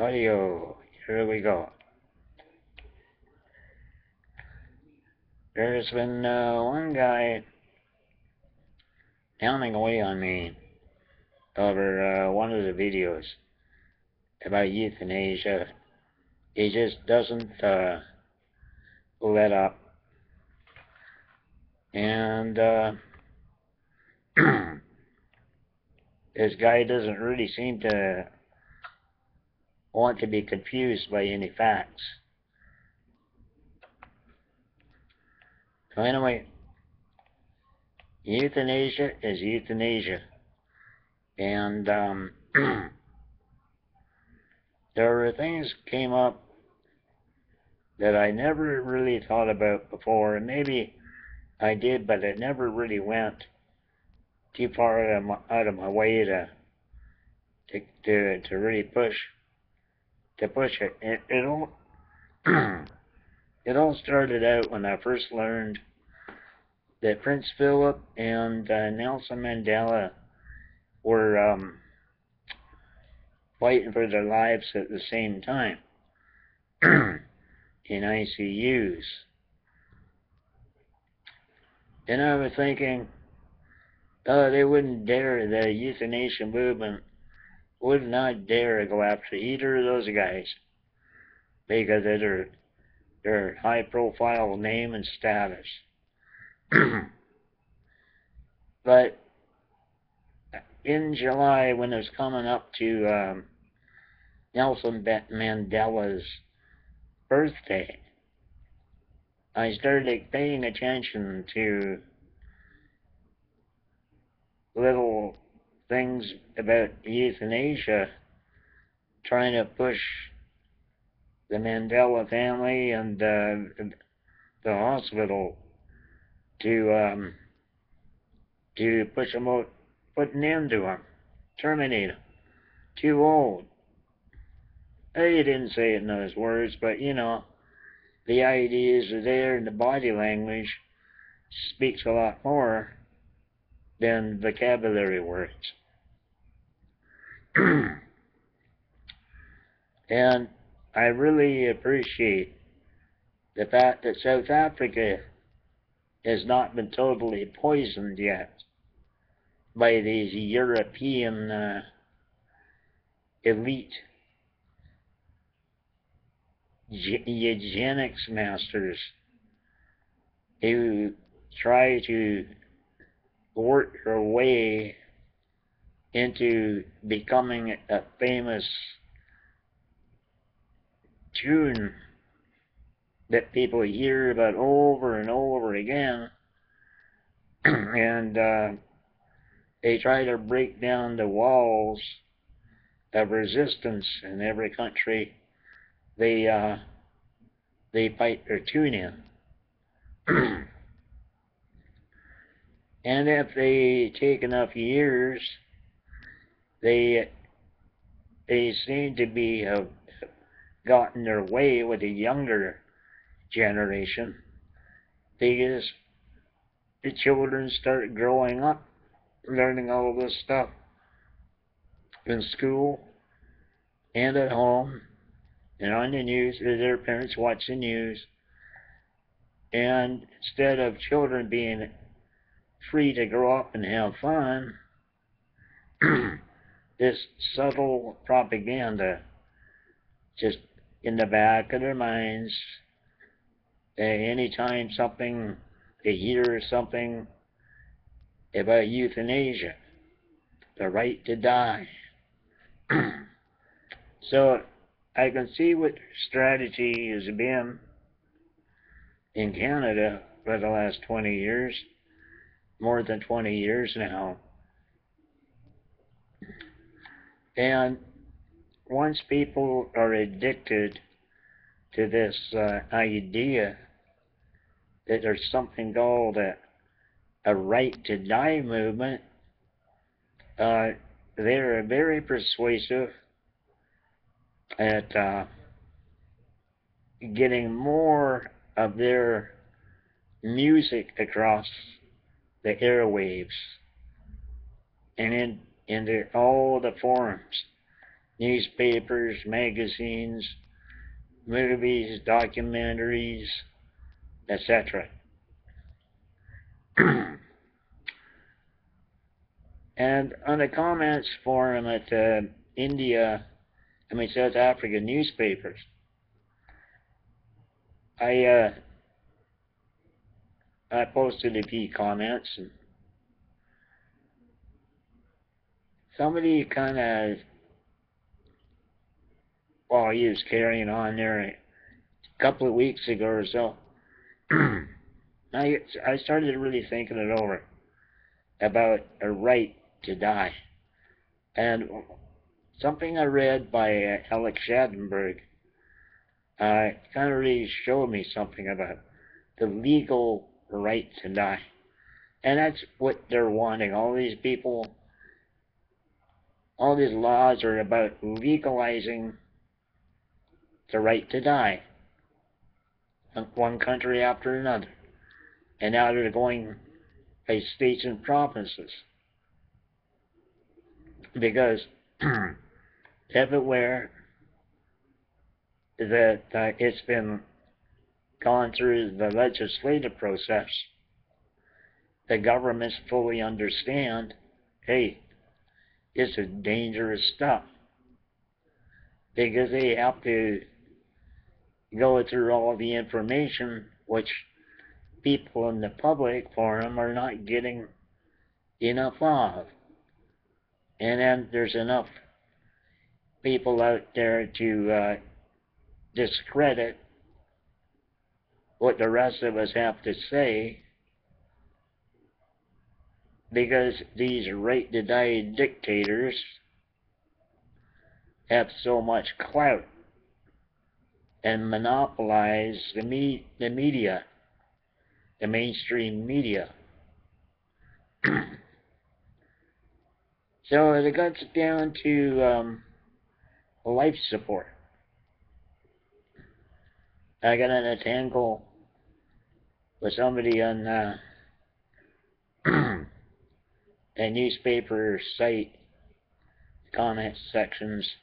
Audio, here we go. There's been one guy pounding away on me over one of the videos about euthanasia. He just doesn't let up. And this guy doesn't really seem to want to be confused by any facts. So anyway, euthanasia is euthanasia. And there were things came up that I never really thought about before, and maybe I did, but it never really went too far out of my way to really push it. It all it all started out when I first learned that Prince Philip and Nelson Mandela were fighting for their lives at the same time in ICUs. And I was thinking, oh, they wouldn't dare, the euthanasia movement would not dare go after either of those guys because of their high-profile name and status. But in July, when it was coming up to Nelson Mandela's birthday, I started paying attention to little things about euthanasia, trying to push the Mandela family and the hospital to push them out, put an end to them, terminate them. Too old. He didn't say it in those words, but you know, the ideas are there, and the body language speaks a lot more than vocabulary words. And I really appreciate the fact that South Africa has not been totally poisoned yet by these European elite eugenics masters who try to work their way into becoming a famous tune that people hear about over and over again. And they try to break down the walls of resistance in every country they fight their tune in. And if they take enough years, they seem to be have gotten their way with the younger generation because the children start growing up, learning all this stuff in school and at home and on the news. Their parents watch the news, and instead of children being free to grow up and have fun, this subtle propaganda just in the back of their minds. Anytime they hear something about euthanasia, the right to die. So I can see what strategy has been in Canada for the last 20 years, more than 20 years now. And once people are addicted to this idea that there's something called a right to die movement, they're very persuasive at getting more of their music across the airwaves and into all the forums. newspapers, magazines, movies, documentaries, etc. And on the comments forum at South Africa newspapers, I posted a few comments, and somebody kind of, while he was carrying on there a couple of weeks ago or so, I started really thinking it over about a right to die. And something I read by Alex Schadenberg kind of really showed me something about the legal right to die. And that's what they're wanting. All these people, all these laws are about legalizing the right to die. One country after another. And now they're going by states and provinces. Because everywhere that it's been gone through the legislative process, the governments fully understand, hey, this is dangerous stuff. Because they have to go through all the information which people in the public forum are not getting enough of. And then there's enough people out there to discredit what the rest of us have to say, because these right to die dictators have so much clout and monopolize the media, the mainstream media. So it gets down to life support. I got in a tangle with somebody on a newspaper site comment sections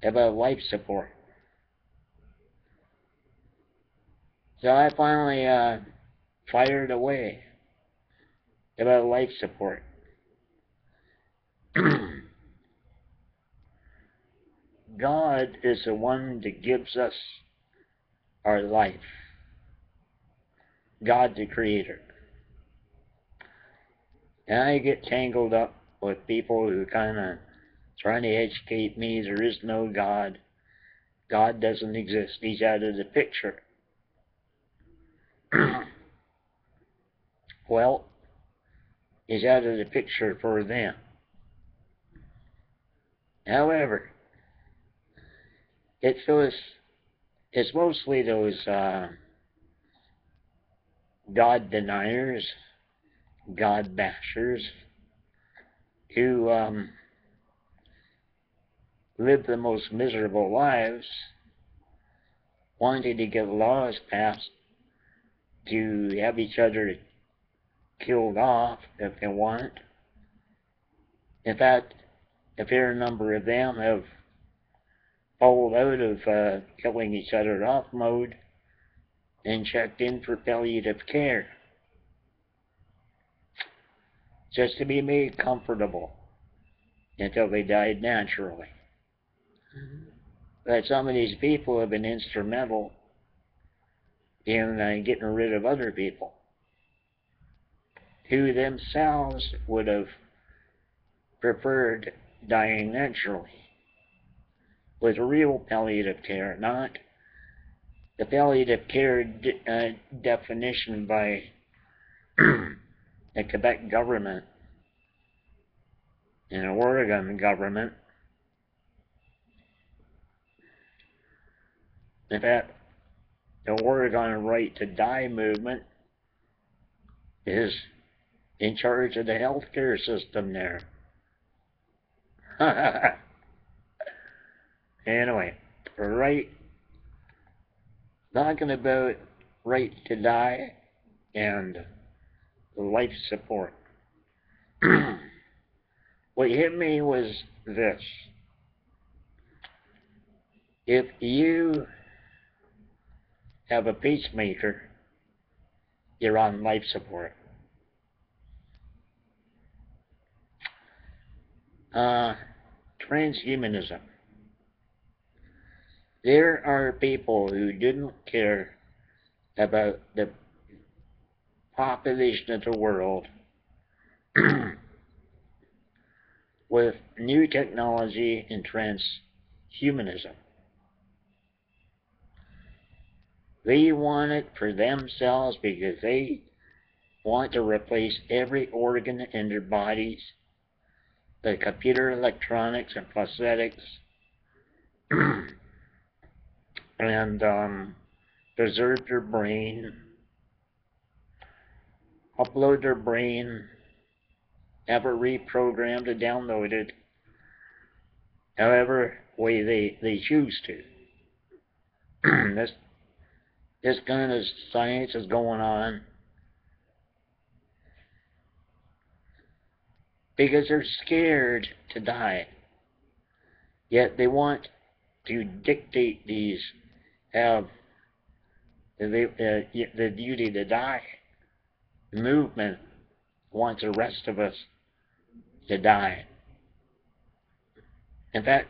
about life support. So I finally fired away about life support. God is the one that gives us our life. God the Creator. And I get tangled up with people who kind of trying to educate me there is no God. God doesn't exist. He's out of the picture. Well, he's out of the picture for them. However, it's mostly those God deniers, God bashers, who live the most miserable lives, wanting to get laws passed to have each other killed off if they want. In fact, a fair number of them have pulled out of killing each other off mode and checked in for palliative care, just to be made comfortable until they died naturally. But some of these people have been instrumental in getting rid of other people who themselves would have preferred dying naturally with real palliative care, not the palliative care definition by the Quebec government and the Oregon government. In fact, the Oregon Right to Die movement is in charge of the healthcare system there. Anyway, right, talking about right to die and life support. What hit me was this. If you have a pacemaker, you're on life support. Transhumanism. There are people who didn't care about the population of the world with new technology and transhumanism. They want it for themselves because they want to replace every organ in their bodies, the computer electronics and prosthetics, and preserve their brain, upload their brain, have it reprogrammed and downloaded, however way they choose to. this kind of science is going on because they're scared to die. Yet they want to dictate these, have the duty to die. The movement wants the rest of us to die. In fact,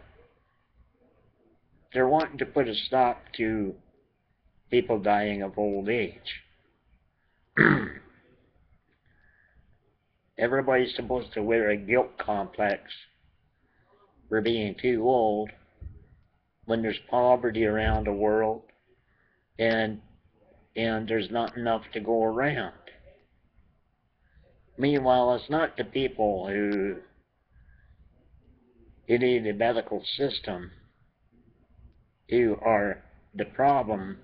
they're wanting to put a stop to people dying of old age. Everybody's supposed to wear a guilt complex for being too old when there's poverty around the world and there's not enough to go around. Meanwhile, it's not the people who need the medical system who are the problem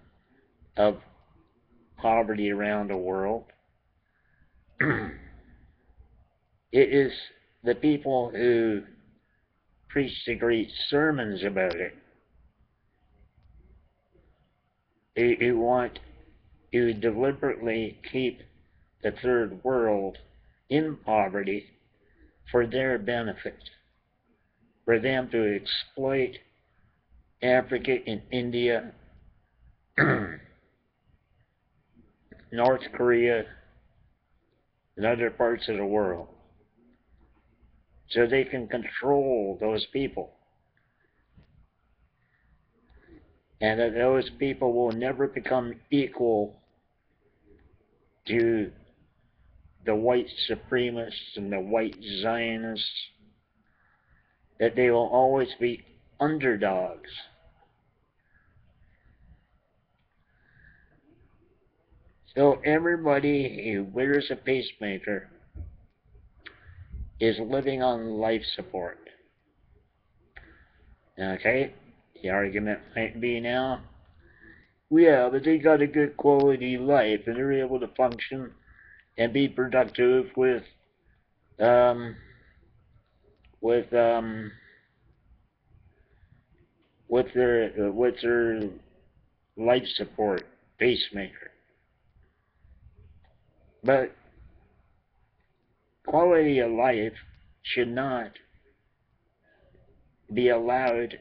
of poverty around the world. It is the people who preach the great sermons about it, who want to deliberately keep the third world in poverty for their benefit, for them to exploit Africa and India, North Korea, and other parts of the world, so they can control those people. And that those people will never become equal to the white supremacists and the white Zionists, that they will always be underdogs. So everybody who wears a pacemaker is living on life support. Okay? The argument might be now, yeah, but they got a good quality life and they're able to function and be productive with um, with their life support pacemaker. But quality of life should not be allowed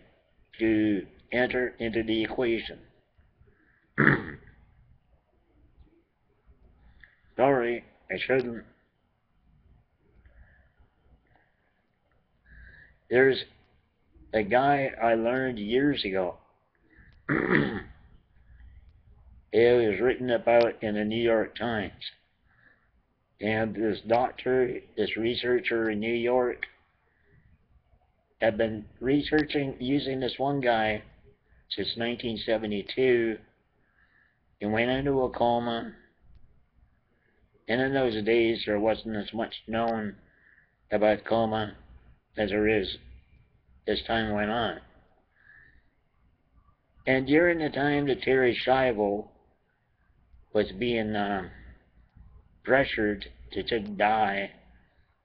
to enter into the equation. Sorry, I shouldn't. There's a guy I learned years ago. It was written about in the New York Times. And this doctor, this researcher in New York, had been researching using this one guy since 1972 and went into a coma. And in those days, there wasn't as much known about coma as there is as time went on. And during the time that Terry Schiavo was being pressured to just die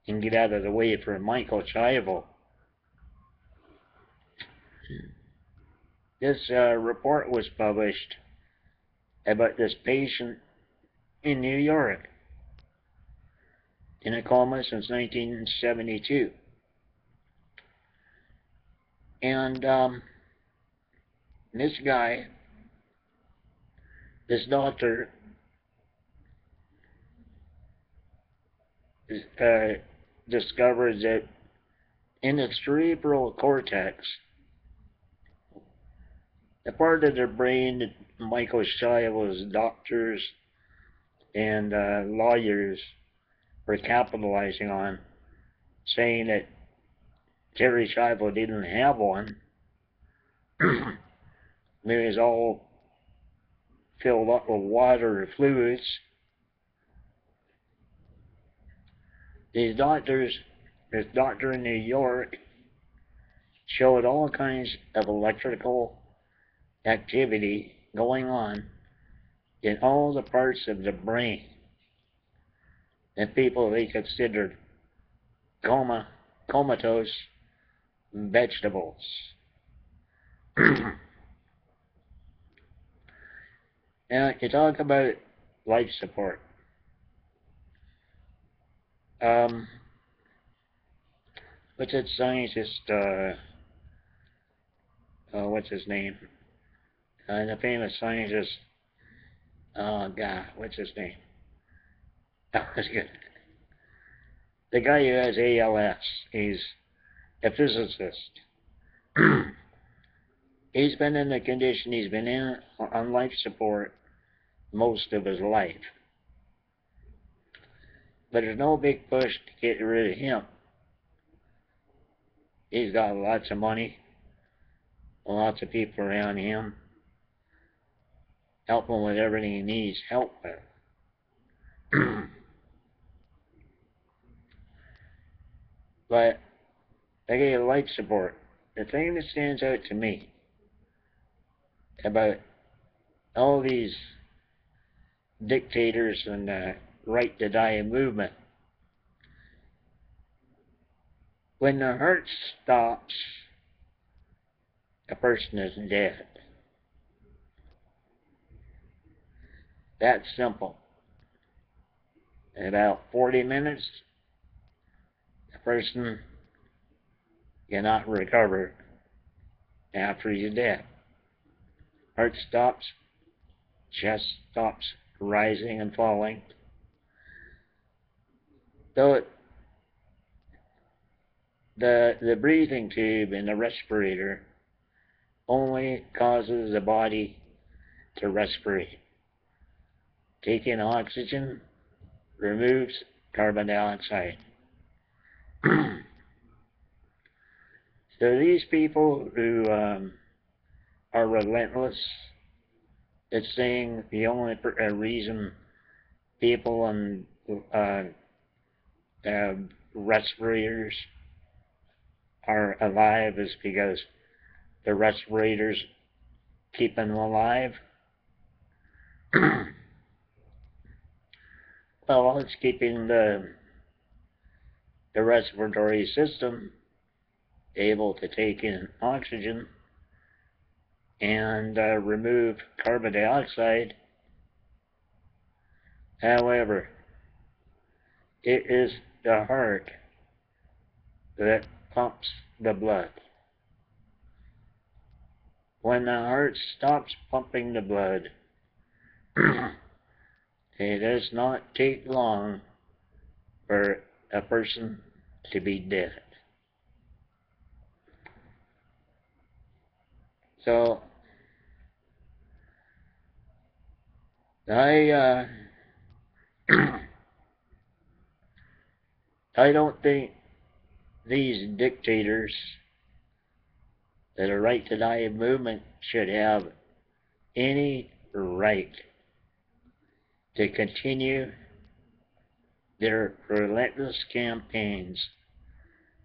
and get out of the way for Michael Schiavo, this report was published about this patient in New York in a coma since 1972. And This guy, this doctor, discovered that in the cerebral cortex, the part of the brain that Michael Shiloh's doctors and lawyers were capitalizing on, saying that Terry Shiloh didn't have one. It was all filled up with water or fluids. This doctor in New York, showed all kinds of electrical activity going on in all the parts of the brain that people they considered comatose vegetables. Now, you talk about life support. What's that scientist, what's his name? The famous scientist, oh God, what's his name? That was good. The guy who has ALS, he's a physicist. He's been in the condition he's been in on life support most of his life. But there's no big push to get rid of him. He's got lots of money, lots of people around him, help him with everything he needs help with. But I get life support. The thing that stands out to me about all these dictators and the right to die movement, when the heart stops, a person is dead. That's simple. In about 40 minutes, a person cannot recover after he's dead. Heart stops, chest stops rising and falling. So the breathing tube and the respirator only causes the body to respirate. Taking oxygen removes carbon dioxide. So these people who are relentless at saying the only reason people on respirators are alive is because the respirators keep them alive. Well, it's keeping the respiratory system able to take in oxygen and remove carbon dioxide. However, it is the heart that pumps the blood. When the heart stops pumping the blood, it does not take long for a person to be dead. So, I don't think these dictators that are right to die movement should have any right to continue their relentless campaigns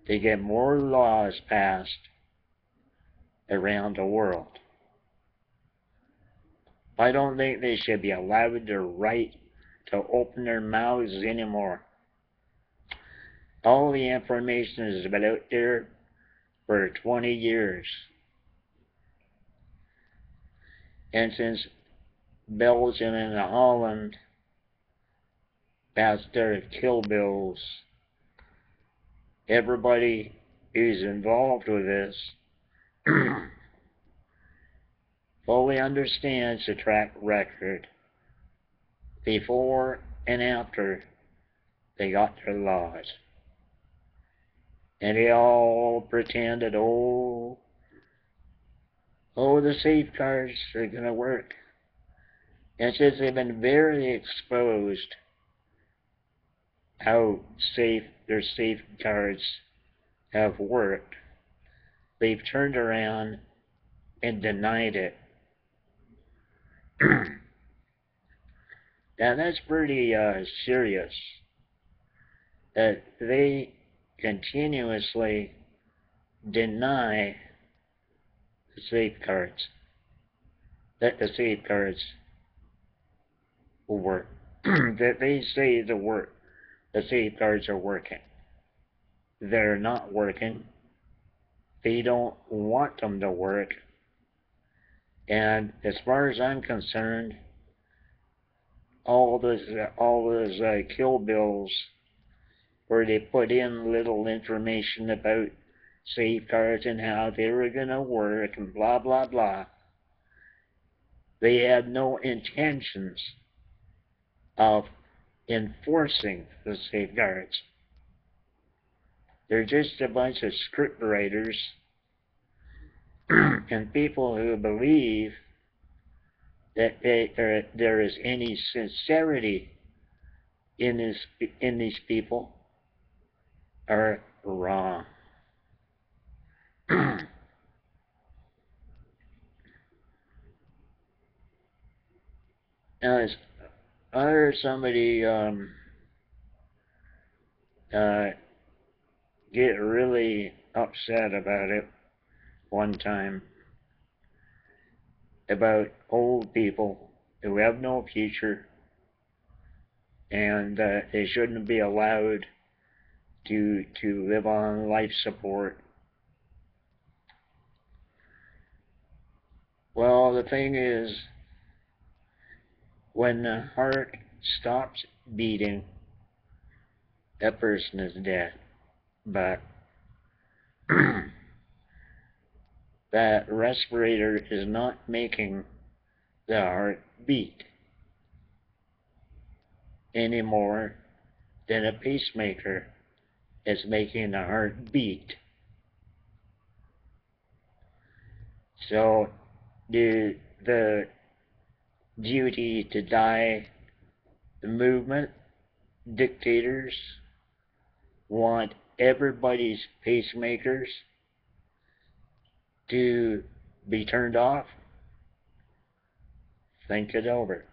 to get more laws passed around the world. I don't think they should be allowed the right to open their mouths anymore. All the information has been out there for 20 years. And since Belgium and Holland passed their kill bills, everybody who's involved with this fully understands the track record before and after they got their laws. And they all pretended, the safeguards are going to work. And since they've been very exposed how safe their safeguards have worked, they've turned around and denied it. Now that's pretty serious, that they continuously deny the safeguards, that the safeguards will work, that they say the safeguards are working. They're not working. They don't want them to work. And as far as I'm concerned, all those kill bills where they put in little information about safeguards and how they were going to work and blah, blah, blah, they had no intentions of enforcing the safeguards. They're just a bunch of script writers and people who believe that there is any sincerity in these people are wrong. Now, I heard somebody get really upset about it one time, about old people who have no future, and they shouldn't be allowed to live on life support. Well, the thing is, when the heart stops beating, that person is dead. But that respirator is not making the heart beat any more than a pacemaker is making the heart beat. So the duty to die, the movement dictators want everybody's pacemakers to be turned off. Think it over.